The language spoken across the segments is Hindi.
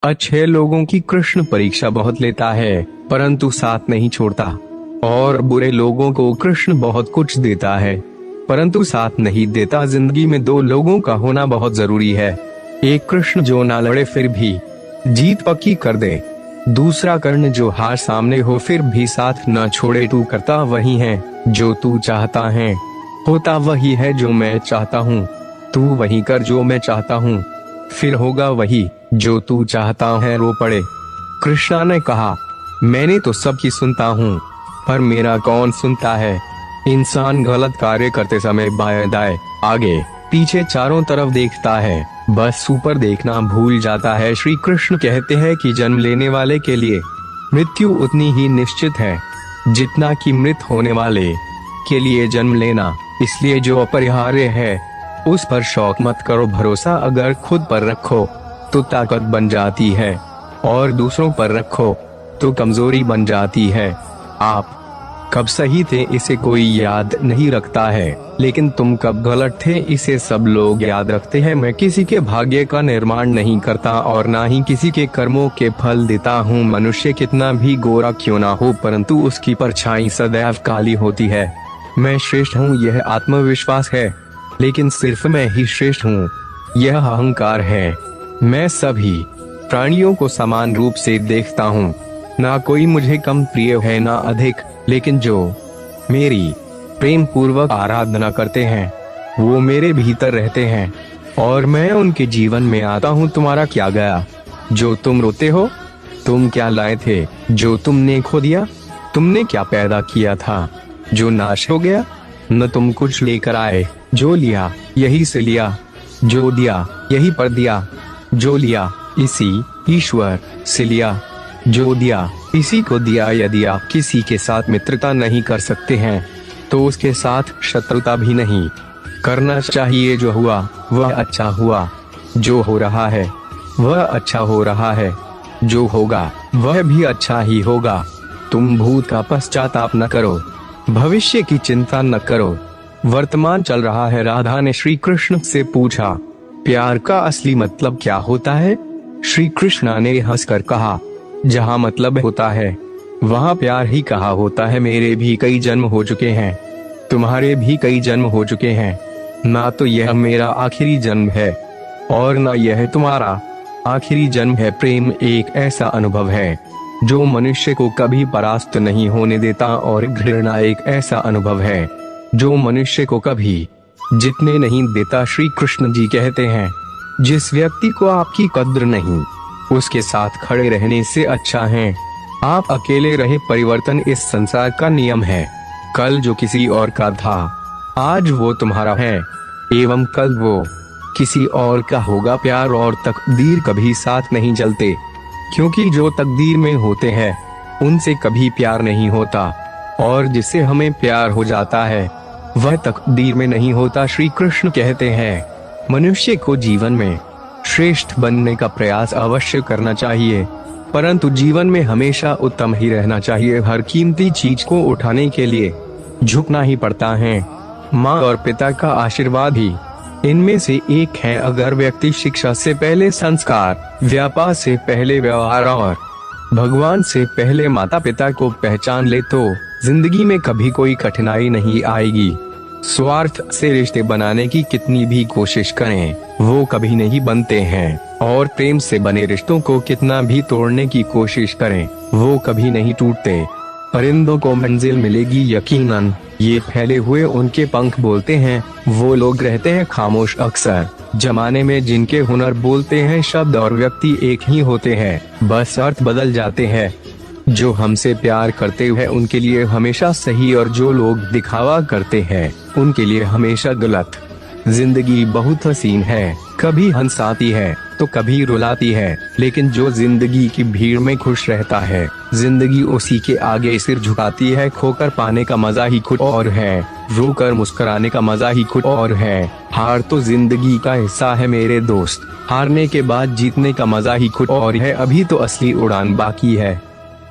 अच्छे लोगों की कृष्ण परीक्षा बहुत लेता है, परंतु साथ नहीं छोड़ता, और बुरे लोगों को कृष्ण बहुत कुछ देता है, परंतु साथ नहीं देता। जिंदगी में दो लोगों का होना बहुत जरूरी है। एक कृष्ण जो ना लड़े फिर भी जीत पक्की कर दे, दूसरा कर्ण जो हार सामने हो फिर भी साथ न छोड़े। तू करता वही है जो तू चाहता है, होता वही है जो मैं चाहता हूँ। तू वही कर जो मैं चाहता हूँ, फिर होगा वही जो तू चाहता है। रो पड़े। कृष्णा ने कहा, मैंने तो सबकी सुनता हूँ, पर मेरा कौन सुनता है। इंसान गलत कार्य करते समय बाएं दाएं आगे पीछे चारों तरफ देखता है, बस ऊपर देखना भूल जाता है। श्री कृष्ण कहते हैं कि जन्म लेने वाले के लिए मृत्यु उतनी ही निश्चित है जितना कि मृत होने वाले के लिए जन्म लेना। इसलिए जो अपरिहार्य है उस पर शौक मत करो। भरोसा अगर खुद पर रखो तो ताकत बन जाती है, और दूसरों पर रखो तो कमजोरी बन जाती है। आप कब सही थे इसे कोई याद नहीं रखता है, लेकिन तुम कब गलत थे इसे सब लोग याद रखते हैं। मैं किसी के भाग्य का निर्माण नहीं करता और ना ही किसी के कर्मों के फल देता हूँ। मनुष्य कितना भी गोरा क्यों ना हो, परंतु उसकी परछाई सदैव काली होती है। मैं श्रेष्ठ हूँ यह आत्मविश्वास है, लेकिन सिर्फ मैं ही श्रेष्ठ हूँ यह अहंकार है। मैं सभी प्राणियों को समान रूप से देखता हूँ, ना कोई मुझे कम प्रिय है ना अधिक, लेकिन जो मेरी प्रेम पूर्वक आराधना करते हैं वो मेरे भीतर रहते हैं और मैं उनके जीवन में आता हूँ। तुम्हारा क्या गया जो तुम रोते हो? तुम क्या लाए थे जो तुमने खो दिया? तुमने क्या पैदा किया था जो नाश हो गया? न तुम कुछ लेकर आए, जो लिया यही से लिया, जो दिया यही पर दिया, जो लिया इसी ईश्वर से लिया, जो दिया इसी को दिया। यदि आप किसी के साथ मित्रता नहीं कर सकते हैं तो उसके साथ शत्रुता भी नहीं करना चाहिए। जो हुआ वह अच्छा हुआ, जो हो रहा है वह अच्छा हो रहा है, जो होगा वह भी अच्छा ही होगा। तुम भूत का पश्चाताप न करो, भविष्य की चिंता न करो, वर्तमान चल रहा है। राधा ने श्री कृष्ण से पूछा, प्यार का असली मतलब क्या होता है? श्री कृष्ण ने हंसकर कहा, जहाँ मतलब होता है वहाँ प्यार ही कहा होता है। मेरे भी कई जन्म हो चुके हैं, तुम्हारे भी कई जन्म हो चुके हैं, ना तो यह मेरा आखिरी जन्म है और ना यह तुम्हारा आखिरी जन्म है। प्रेम एक ऐसा अनुभव है जो मनुष्य को कभी परास्त नहीं होने देता, और घृणा एक ऐसा अनुभव है जो मनुष्य को कभी जीतने नहीं देता। श्री कृष्ण जी कहते हैं, जिस व्यक्ति को आपकी कद्र नहीं उसके साथ खड़े रहने से अच्छा है आप अकेले रहे। परिवर्तन इस संसार का नियम है। कल जो किसी और का था आज वो तुम्हारा है, एवं कल वो किसी और का होगा। प्यार और तकदीर कभी साथ नहीं चलते, क्योंकि जो तकदीर में होते हैं उनसे कभी प्यार नहीं होता, और जिससे हमें प्यार हो जाता है वह तकदीर में नहीं होता। श्री कृष्ण कहते हैं, मनुष्य को जीवन में श्रेष्ठ बनने का प्रयास अवश्य करना चाहिए, परंतु जीवन में हमेशा उत्तम ही रहना चाहिए। हर कीमती चीज को उठाने के लिए झुकना ही पड़ता है। माँ और पिता का आशीर्वाद ही इनमें से एक है। अगर व्यक्ति शिक्षा से पहले संस्कार, व्यापार से पहले व्यवहार और भगवान से पहले माता पिता को पहचान ले तो जिंदगी में कभी कोई कठिनाई नहीं आएगी। स्वार्थ से रिश्ते बनाने की कितनी भी कोशिश करें वो कभी नहीं बनते हैं, और प्रेम से बने रिश्तों को कितना भी तोड़ने की कोशिश करें वो कभी नहीं टूटते। परिंदों को मंजिल मिलेगी यकीनन, ये फैले हुए उनके पंख बोलते हैं। वो लोग रहते हैं खामोश अक्सर जमाने में जिनके हुनर बोलते हैं शब्द और व्यक्ति एक ही होते हैं, बस अर्थ बदल जाते हैं। जो हमसे प्यार करते हैं उनके लिए हमेशा सही, और जो लोग दिखावा करते हैं उनके लिए हमेशा गलत। जिंदगी बहुत हसीन है, कभी हंसाती है तो कभी रुलाती है, लेकिन जो जिंदगी की भीड़ में खुश रहता है जिंदगी उसी के आगे सिर झुकाती है। खोकर पाने का मजा ही कुछ और है, रोकर मुस्कुराने का मजा ही कुछ और है। हार तो जिंदगी का हिस्सा है मेरे दोस्त, हारने के बाद जीतने का मजा ही कुछ और है। अभी तो असली उड़ान बाकी है,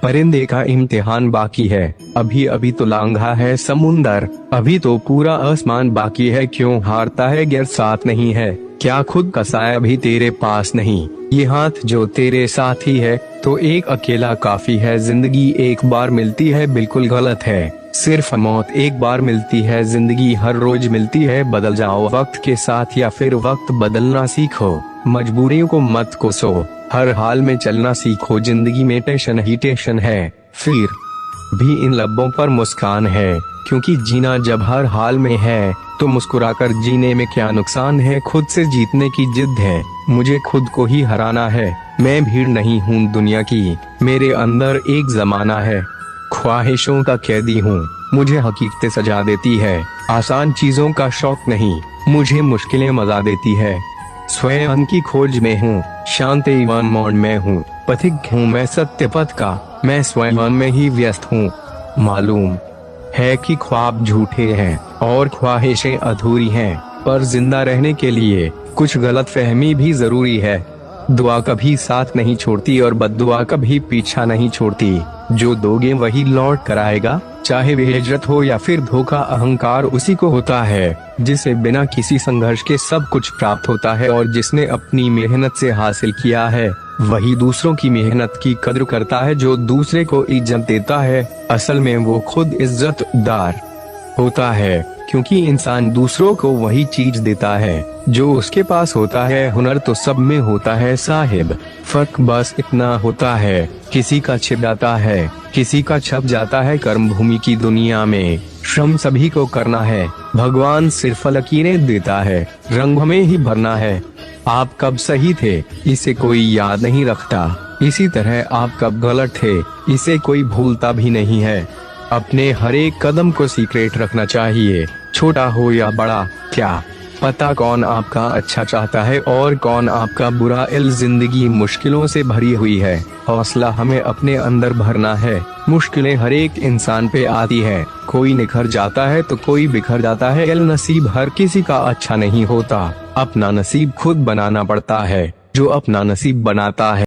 परिंदे का इम्तिहान बाकी है। अभी अभी तो लांघा है समुंदर, अभी तो पूरा आसमान बाकी है। क्यों हारता है गैर साथ नहीं है, क्या खुद का साया भी तेरे पास नहीं? ये हाथ जो तेरे साथ ही है, तो एक अकेला काफी है। जिंदगी एक बार मिलती है, बिल्कुल गलत है। सिर्फ मौत एक बार मिलती है, जिंदगी हर रोज मिलती है। बदल जाओ वक्त के साथ या फिर वक्त बदलना सीखो। मजबूरियों को मत कोसो, हर हाल में चलना सीखो। जिंदगी में टेंशन ही टेंशन है, फिर भी इन लब्बों पर मुस्कान है। क्योंकि जीना जब हर हाल में है, तो मुस्कुराकर जीने में क्या नुकसान है। खुद से जीतने की जिद है, मुझे खुद को ही हराना है। मैं भीड़ नहीं हूँ दुनिया की, मेरे अंदर एक जमाना है। ख्वाहिशों का कैदी हूँ, मुझे हकीकतें सजा देती है। आसान चीजों का शौक नहीं, मुझे मुश्किलें मजा देती है। स्वयं की खोज में हूँ, शांति वन मोड में हूँ। पथिक हूँ मैं सत्य पथ का, मैं स्वयं में ही व्यस्त हूँ। मालूम है कि ख्वाब झूठे हैं और ख्वाहिशें अधूरी हैं, पर जिंदा रहने के लिए कुछ गलतफहमी भी जरूरी है। दुआ कभी साथ नहीं छोड़ती और बद्दुआ कभी पीछा नहीं छोड़ती। जो दोगे वही लौट कर आएगा, चाहे वह हिजरत हो या फिर धोखा। अहंकार उसी को होता है जिसे बिना किसी संघर्ष के सब कुछ प्राप्त होता है, और जिसने अपनी मेहनत से हासिल किया है वही दूसरों की मेहनत की कद्र करता है। जो दूसरे को इज्जत देता है, असल में वो खुद इज्जतदार होता है, क्योंकि इंसान दूसरों को वही चीज देता है जो उसके पास होता है। हुनर तो सब में होता है साहिब, फर्क बस इतना होता है, किसी का छिप जाता है, किसी का छप जाता है। कर्म भूमि की दुनिया में श्रम सभी को करना है, भगवान सिर्फ लकीरें देता है, रंग हमें ही भरना है। आप कब सही थे इसे कोई याद नहीं रखता, इसी तरह आप कब गलत थे इसे कोई भूलता भी नहीं है। अपने हर एक कदम को सीक्रेट रखना चाहिए, छोटा हो या बड़ा। क्या पता कौन आपका अच्छा चाहता है और कौन आपका बुरा। जिंदगी मुश्किलों से भरी हुई है, हौसला हमें अपने अंदर भरना है। मुश्किलें हर एक इंसान पे आती है, कोई निखर जाता है तो कोई बिखर जाता है। नसीब हर किसी का अच्छा नहीं होता, अपना नसीब खुद बनाना पड़ता है। जो अपना नसीब बनाता है